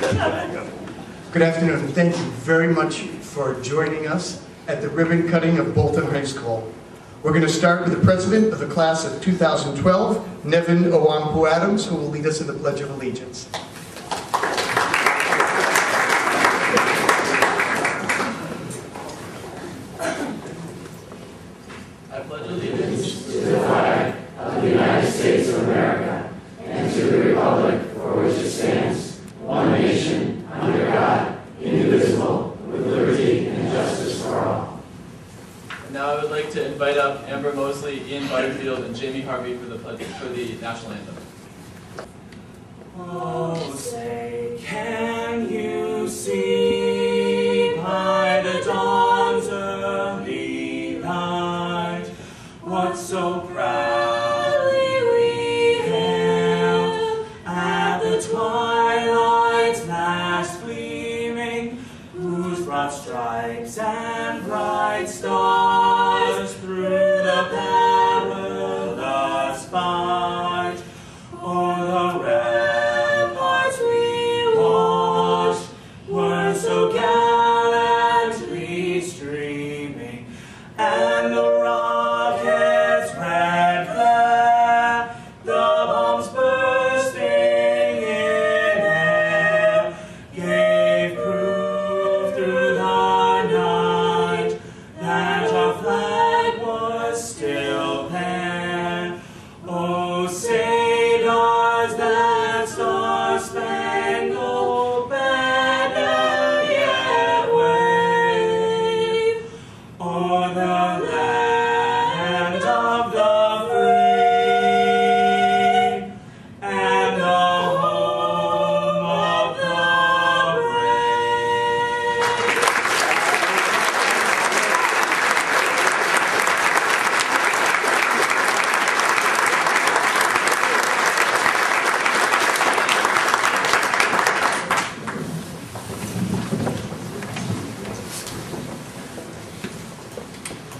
Good afternoon, and thank you very much for joining us at the ribbon cutting of Bolton High School. We're going to start with the president of the class of 2012, Nevin Owampu-Adams, who will lead us in the Pledge of Allegiance. I pledge allegiance to the flag of the United States of America and to the republic for which it stands, one nation, under God, indivisible, with liberty and justice for all. Now I would like to invite up Amber Mosley, Ian Butterfield, and Jamie Harvey for the national anthem. Oh, say, can you see by the dawn's early light what so proudly we hailed at the twilight's last gleaming, whose broad stripes and bright stars through the perilous fight o'er the ramparts we watched were so gallantly streaming, and the rockets' red glare, the bombs bursting in air, gave proof through the night that our flag was still there. Oh, say does that star-spangled banner yet wave o'er the land of the free and the home of the brave?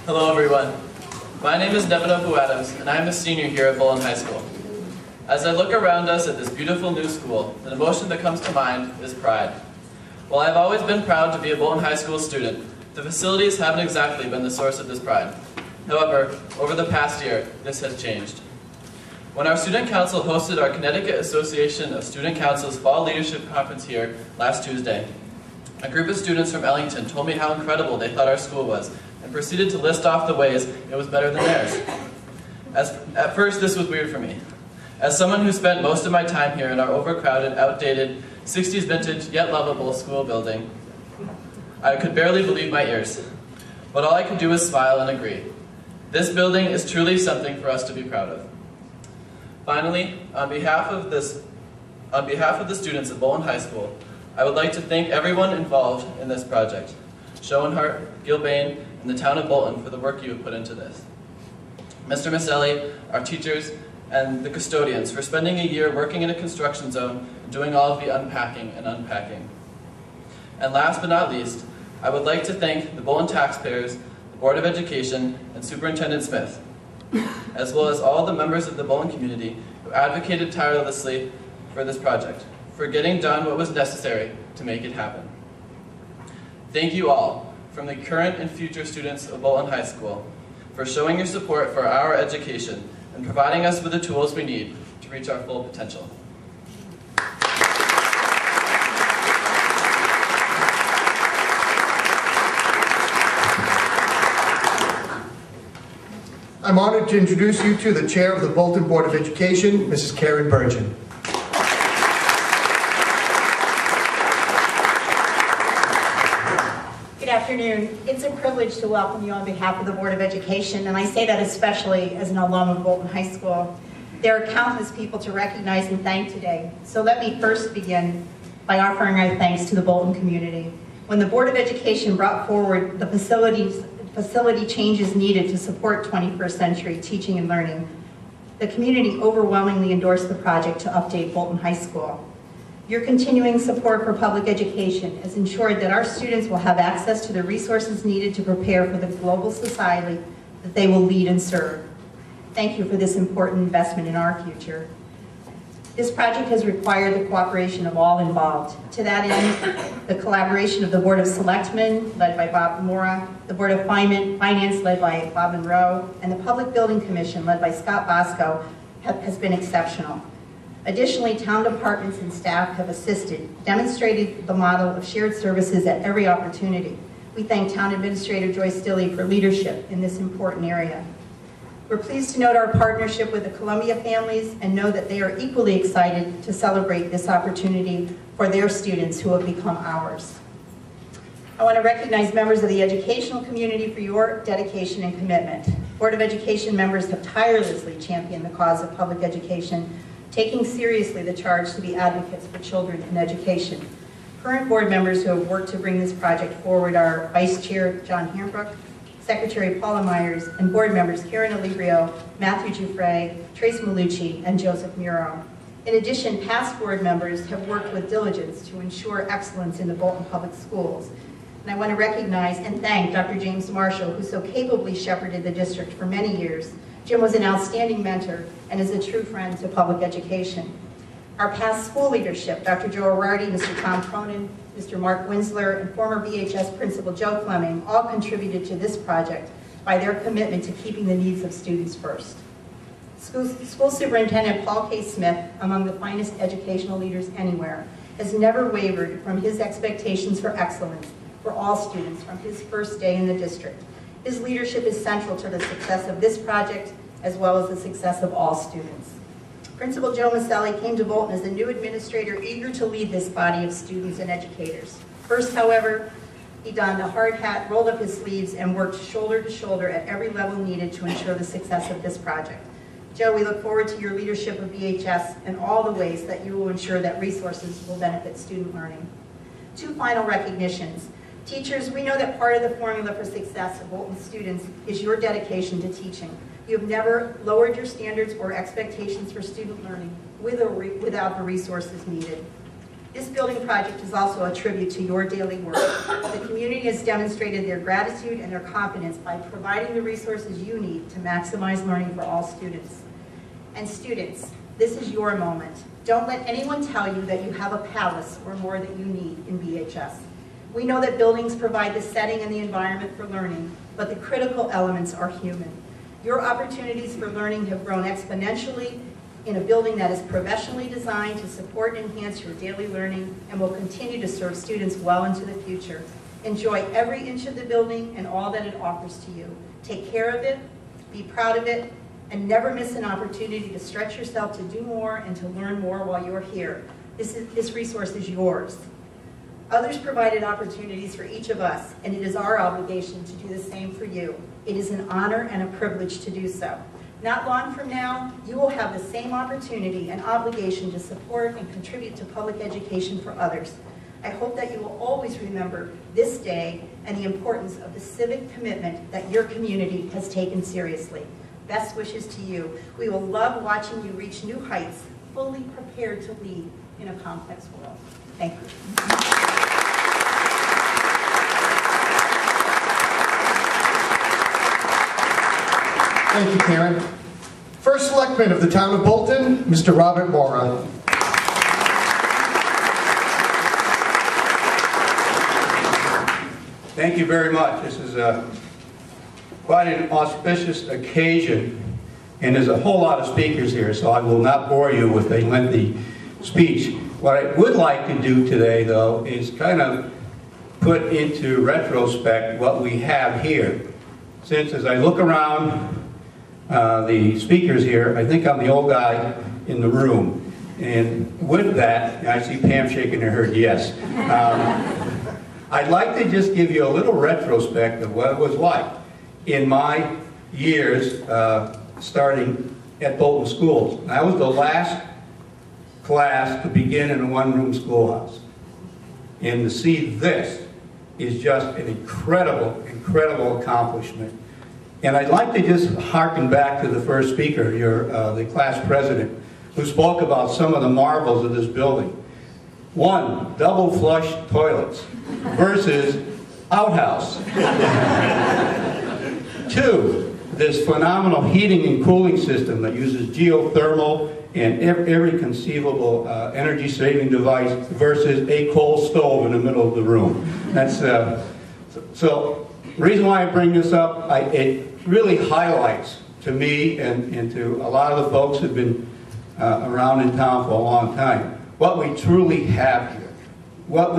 Hello everyone. My name is Nevin Owampu-Adams, and I am a senior here at Bolton High School. As I look around us at this beautiful new school, the emotion that comes to mind is pride. While I've always been proud to be a Bolton High School student, the facilities haven't exactly been the source of this pride. However, over the past year, this has changed. When our student council hosted our Connecticut Association of Student Councils Fall Leadership Conference here last Tuesday, a group of students from Ellington told me how incredible they thought our school was, and proceeded to list off the ways it was better than theirs. At first, this was weird for me. As someone who spent most of my time here in our overcrowded, outdated, 60s vintage, yet lovable school building, I could barely believe my ears. But all I could do was smile and agree. This building is truly something for us to be proud of. Finally, on behalf of the students at Bolton High School, I would like to thank everyone involved in this project. Schoenhart, Gilbane, and the town of Bolton for the work you have put into this. Mr. Maselli, our teachers, and the custodians for spending a year working in a construction zone and doing all of the unpacking and unpacking. And last but not least, I would like to thank the Bolton taxpayers, the Board of Education, and Superintendent Smith, as well as all the members of the Bolton community who advocated tirelessly for this project, for getting done what was necessary to make it happen. Thank you all, from the current and future students of Bolton High School, for showing your support for our education and providing us with the tools we need to reach our full potential. I'm honored to introduce you to the Chair of the Bolton Board of Education, Mrs. Karen Burgeon. Good afternoon. It's a privilege to welcome you on behalf of the Board of Education, and I say that especially as an alum of Bolton High School. There are countless people to recognize and thank today, so let me first begin by offering our thanks to the Bolton community. When the Board of Education brought forward the facility changes needed to support 21st century teaching and learning, the community overwhelmingly endorsed the project to update Bolton High School. Your continuing support for public education has ensured that our students will have access to the resources needed to prepare for the global society that they will lead and serve. Thank you for this important investment in our future. This project has required the cooperation of all involved. To that end, the collaboration of the Board of Selectmen, led by Bob Mora, the Board of Finance, led by Bob Monroe, and the Public Building Commission, led by Scott Bosco, has been exceptional. Additionally, town departments and staff have assisted, demonstrated the model of shared services at every opportunity. We thank Town Administrator Joyce Stilley for leadership in this important area. We're pleased to note our partnership with the Columbia families and know that they are equally excited to celebrate this opportunity for their students who have become ours. I want to recognize members of the educational community for your dedication and commitment. Board of Education members have tirelessly championed the cause of public education, taking seriously the charge to be advocates for children in education. Current board members who have worked to bring this project forward are Vice Chair John Hambrook, Secretary Paula Myers, and board members Karen Alibrio, Matthew Giuffre, Trace Malucci, and Joseph Muro. In addition, past board members have worked with diligence to ensure excellence in the Bolton Public Schools. And I want to recognize and thank Dr. James Marshall, who so capably shepherded the district for many years. Jim was an outstanding mentor and is a true friend to public education. Our past school leadership, Dr. Joe O'Reilly, Mr. Tom Cronin, Mr. Mark Winsler, and former BHS Principal Joe Fleming all contributed to this project by their commitment to keeping the needs of students first. School Superintendent Paul K. Smith, among the finest educational leaders anywhere, has never wavered from his expectations for excellence for all students from his first day in the district. His leadership is central to the success of this project as well as the success of all students. Principal Joe Maselli came to Bolton as the new administrator, eager to lead this body of students and educators. First, however, he donned a hard hat, rolled up his sleeves, and worked shoulder to shoulder at every level needed to ensure the success of this project. Joe, we look forward to your leadership of BHS and all the ways that you will ensure that resources will benefit student learning. Two final recognitions. Teachers, we know that part of the formula for success of Bolton students is your dedication to teaching. You have never lowered your standards or expectations for student learning with or without the resources needed. This building project is also a tribute to your daily work. The community has demonstrated their gratitude and their confidence by providing the resources you need to maximize learning for all students. And students, this is your moment. Don't let anyone tell you that you have a palace or more that you need in BHS. We know that buildings provide the setting and the environment for learning, but the critical elements are human. Your opportunities for learning have grown exponentially in a building that is professionally designed to support and enhance your daily learning and will continue to serve students well into the future. Enjoy every inch of the building and all that it offers to you. Take care of it, be proud of it, and never miss an opportunity to stretch yourself to do more and to learn more while you're here. This resource is yours. Others provided opportunities for each of us, and it is our obligation to do the same for you. It is an honor and a privilege to do so. Not long from now, you will have the same opportunity and obligation to support and contribute to public education for others. I hope that you will always remember this day and the importance of the civic commitment that your community has taken seriously. Best wishes to you. We will love watching you reach new heights, fully prepared to lead in a complex world. Thank you. Thank you, Karen. First Selectman of the Town of Bolton, Mr. Robert Mora. Thank you very much. This is quite an auspicious occasion, and there's a whole lot of speakers here, so I will not bore you with a lengthy speech. What I would like to do today, though, is kind of put into retrospect what we have here. Since as I look around the speakers here, I think I'm the old guy in the room. And with that, I see Pam shaking her head, yes. I'd like to just give you a little retrospect of what it was like in my years starting at Bolton Schools. I was the last class to begin in a one-room schoolhouse. And to see this is just an incredible, incredible accomplishment. And I'd like to just harken back to the first speaker, the class president, who spoke about some of the marvels of this building. One, double flush toilets versus outhouse. Two, this phenomenal heating and cooling system that uses geothermal and every conceivable energy-saving device versus a coal stove in the middle of the room. That's so. The reason why I bring this up, it really highlights to me and to a lot of the folks who've been around in town for a long time what we truly have here. What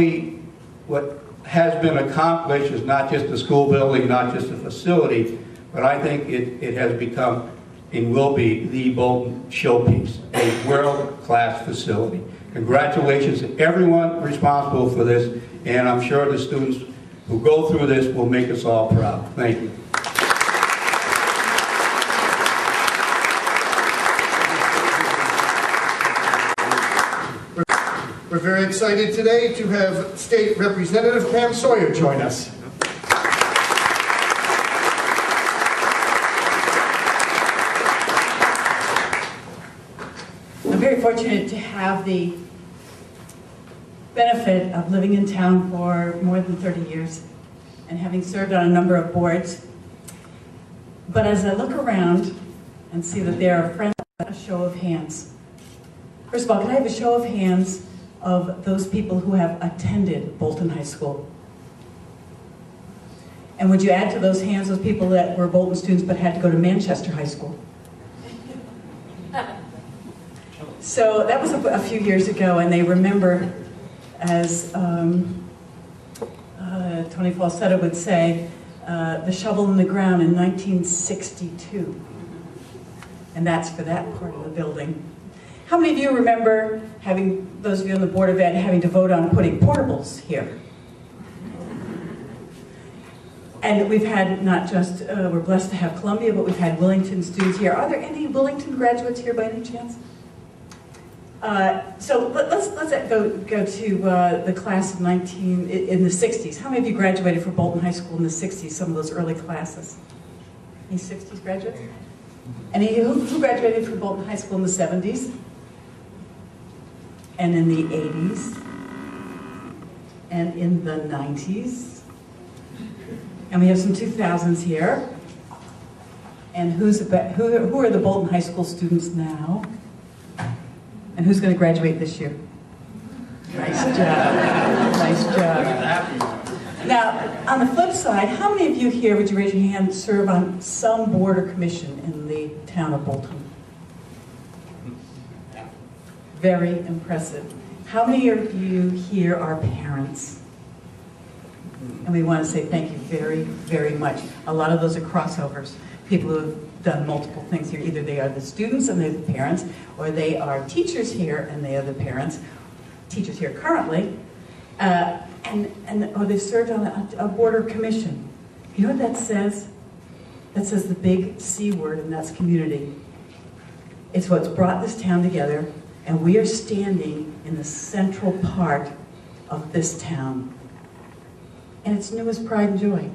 has been accomplished is not just a school building, not just a facility, but I think it has become and will be the Bolton showpiece, a world-class facility. Congratulations to everyone responsible for this, and I'm sure the students who go through this will make us all proud. Thank you. We're very excited today to have State Representative Pam Sawyer join us. I'm very fortunate to have the benefit of living in town for more than 30 years and having served on a number of boards. But as I look around and see that there are friends, a show of hands. First of all, can I have a show of hands of those people who have attended Bolton High School? And would you add to those hands those people that were Bolton students but had to go to Manchester High School? So that was a few years ago, and they remember, as Tony Falsetto would say, the shovel in the ground in 1962. And that's for that part of the building. How many of you remember having, those of you on the Board of Ed, having to vote on putting portables here? And we've had not just, we're blessed to have Columbia, but we've had Willington students here. Are there any Willington graduates here by any chance? So let's go to the class of in the 60s. How many of you graduated from Bolton High School in the 60s, some of those early classes? Any 60s graduates? Any who graduated from Bolton High School in the 70s? And in the 80s? And in the 90s? And we have some 2000s here. And who are the Bolton High School students now? And who's going to graduate this year? Nice job. Nice job. Now, on the flip side, how many of you here, would you raise your hand, serve on some board or commission in the town of Bolton? Very impressive. How many of you here are parents? And we want to say thank you very, very much. A lot of those are crossovers. People who have done multiple things here. Either they are the students and they're the parents, or they are teachers here and they are the parents. Teachers here currently, or they've served on a board or commission. You know what that says? That says the big C word, and that's community. It's what's brought this town together, and we are standing in the central part of this town. And it's newest pride and joy.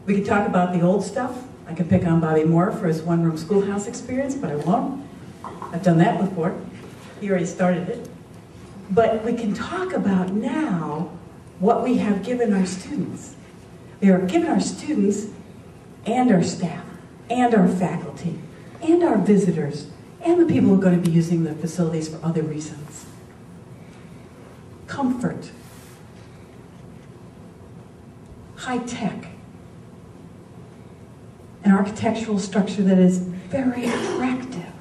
We could talk about the old stuff. I could pick on Bobby Moore for his one-room schoolhouse experience, but I won't. I've done that before. He already started it. But we can talk about now what we have given our students. We have given our students and our staff and our faculty and our visitors and the people who are going to be using the facilities for other reasons. Comfort. High tech. An architectural structure that is very attractive.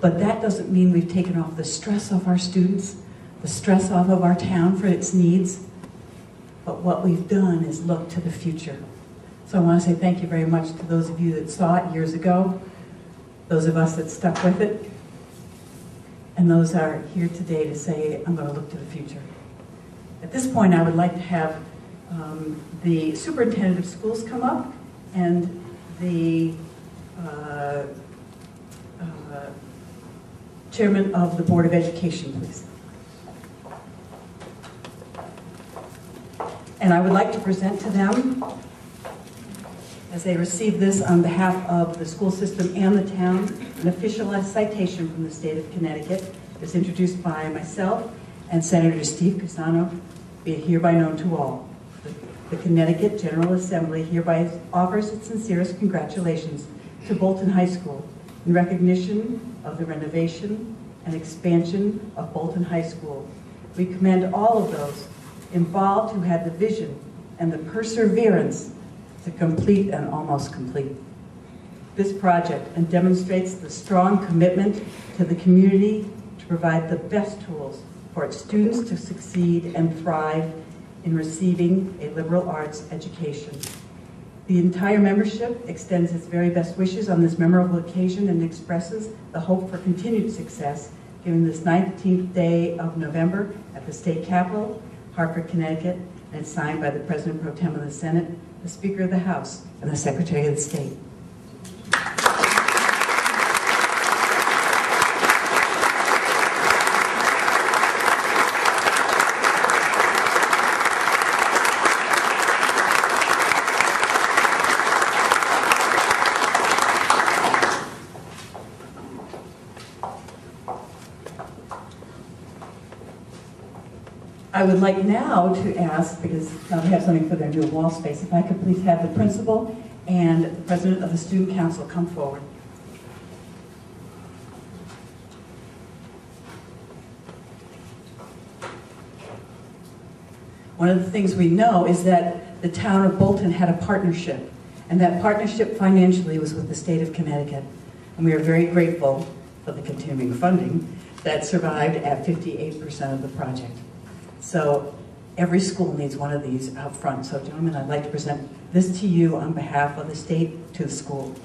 But that doesn't mean we've taken off the stress off our students, the stress off of our town for its needs. But what we've done is look to the future. So I want to say thank you very much to those of you that saw it years ago, those of us that stuck with it, and those that are here today to say, I'm going to look to the future. At this point, I would like to have the superintendent of schools come up and the chairman of the Board of Education, please. And I would like to present to them, as they receive this on behalf of the school system and the town, an official citation from the state of Connecticut. It's introduced by myself and Senator Steve Pisano, be it hereby known to all. The Connecticut General Assembly hereby offers its sincerest congratulations to Bolton High School in recognition of the renovation and expansion of Bolton High School. We commend all of those involved who had the vision and the perseverance to complete and almost complete this project, and demonstrates the strong commitment to the community to provide the best tools for its students to succeed and thrive in receiving a liberal arts education. The entire membership extends its very best wishes on this memorable occasion and expresses the hope for continued success given this 19th day of November at the State Capitol, Hartford, Connecticut, and it's signed by the President Pro Tem of the Senate, the Speaker of the House, and the Secretary of the State. I would like now to ask, because now we have something for their new wall space, if I could please have the principal and the president of the student council come forward. One of the things we know is that the town of Bolton had a partnership, and that partnership financially was with the state of Connecticut. And we are very grateful for the continuing funding that survived at 58% of the project. So every school needs one of these out front. So gentlemen, I'd like to present this to you on behalf of the state to the school.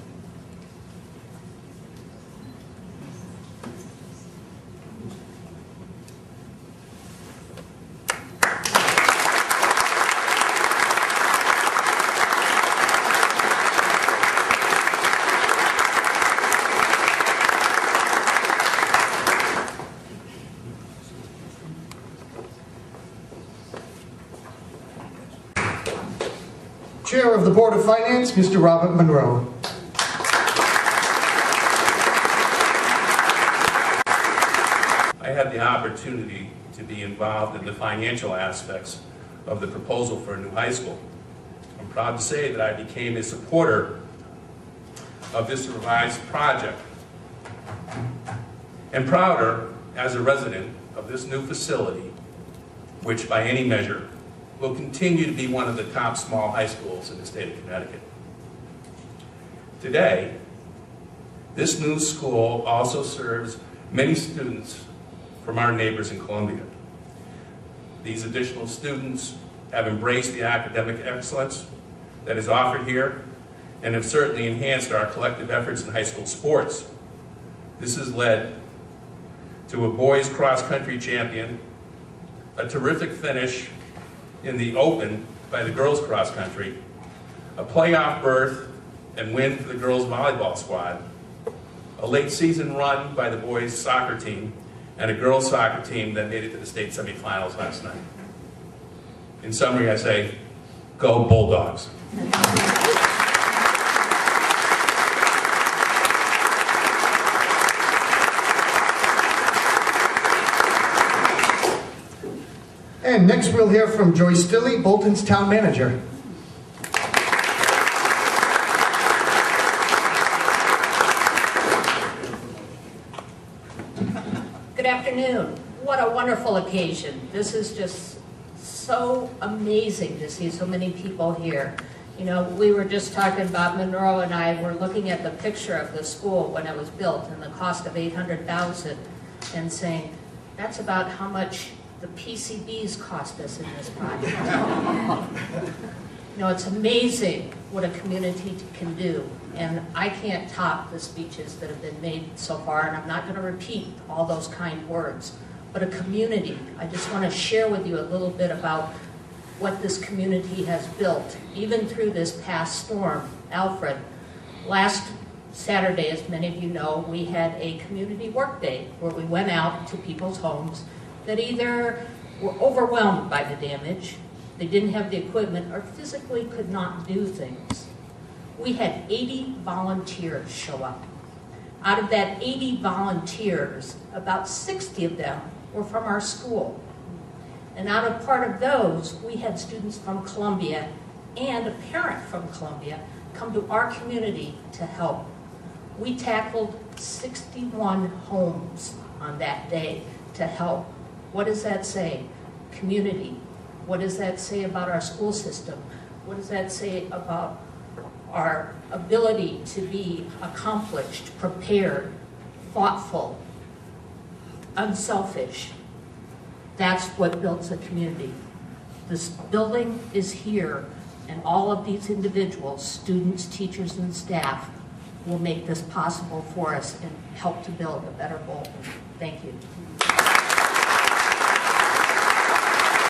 Chair of the Board of Finance, Mr. Robert Monroe. I had the opportunity to be involved in the financial aspects of the proposal for a new high school. I'm proud to say that I became a supporter of this revised project, and prouder as a resident of this new facility, which by any measure will continue to be one of the top small high schools in the state of Connecticut. Today, this new school also serves many students from our neighbors in Columbia. These additional students have embraced the academic excellence that is offered here and have certainly enhanced our collective efforts in high school sports. This has led to a boys cross-country champion, a terrific finish in the Open by the girls cross country, a playoff berth and win for the girls volleyball squad, a late season run by the boys soccer team, and a girls soccer team that made it to the state semifinals last night. In summary, I say, go Bulldogs. And next we'll hear from Joyce Stilley, Bolton's town manager. Good afternoon. What a wonderful occasion. This is just so amazing to see so many people here. You know, we were just talking about, Monroe and I were looking at the picture of the school when it was built and the cost of $800,000 and saying, that's about how much the PCBs cost us in this project. You know, it's amazing what a community can do, and I can't top the speeches that have been made so far, and I'm not going to repeat all those kind words, but a community. I just want to share with you a little bit about what this community has built, even through this past storm, Alfred. Last Saturday, as many of you know, we had a community work day where we went out to people's homes that either were overwhelmed by the damage, they didn't have the equipment, or physically could not do things. We had 80 volunteers show up. Out of that 80 volunteers, about 60 of them were from our school. And out of part of those, we had students from Columbia and a parent from Columbia come to our community to help. We tackled 61 homes on that day to help. What does that say? Community. What does that say about our school system? What does that say about our ability to be accomplished, prepared, thoughtful, unselfish? That's what builds a community. This building is here, and all of these individuals, students, teachers, and staff, will make this possible for us and help to build a better Bolton. Thank you.